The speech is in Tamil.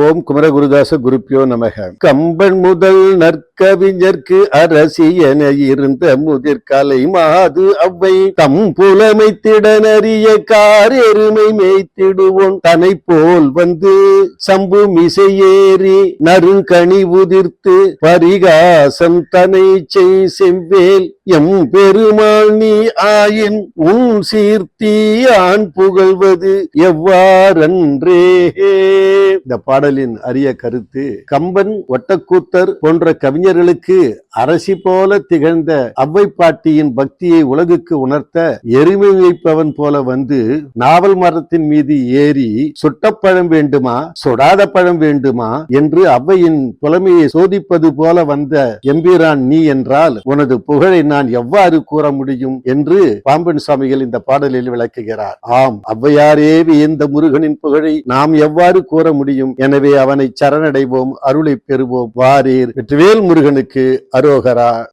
ஓம் குமரகுருதாச குருப்பியோ நமக. கம்பன் முதல் நற்கவிஞர்க்கு அரசி என இருந்த முதிர்கலை மாது அவ்வை தம் புலமை திடனறிய காரெருமை மேய்த்திடுவோன் தன்னை போல் வந்து சம்பு மிசையேறி நறுங்கனி உதிர்த்து பரிகாசம் தனை செய் செவ்வேல் எம் பெருமாள் நீ ஆயின் உன் சீர்த்தி ஆண் புகழ்வது எவ்வாறன்றே. இந்த பாடலின் அரிய கருத்து, கம்பன், ஒட்டக்கூத்தர் போன்ற கவிஞர்களுக்கு அரசி போல திகழ்ந்த அவ்வை பாட்டியின் பக்தியை உலகுக்கு உணர்த்த எருமை வைப்பவன் போல வந்து நாவல் மரத்தின் மீது ஏறி சுட்டப்பழம் வேண்டுமா சுடாத பழம் வேண்டுமா என்று அவ்வையின் புலமையை சோதிப்பது போல வந்த எம்பிரான் நீ என்றால் உனது புகழை நான் எவ்வாறு கூற முடியும் என்று பாம்பன் சுவாமிகள் இந்த பாடலில் விளக்குகிறார். ஆம், ஔவையாரே வியந்த முருகனின் புகழை நாம் எவ்வாறு கூற முடியும்? எனவே அவனை சரணடைவோம், அருளை பெறுவோம். வாரீர். வெற்றிவேல் முருகனுக்கு அரோகரா.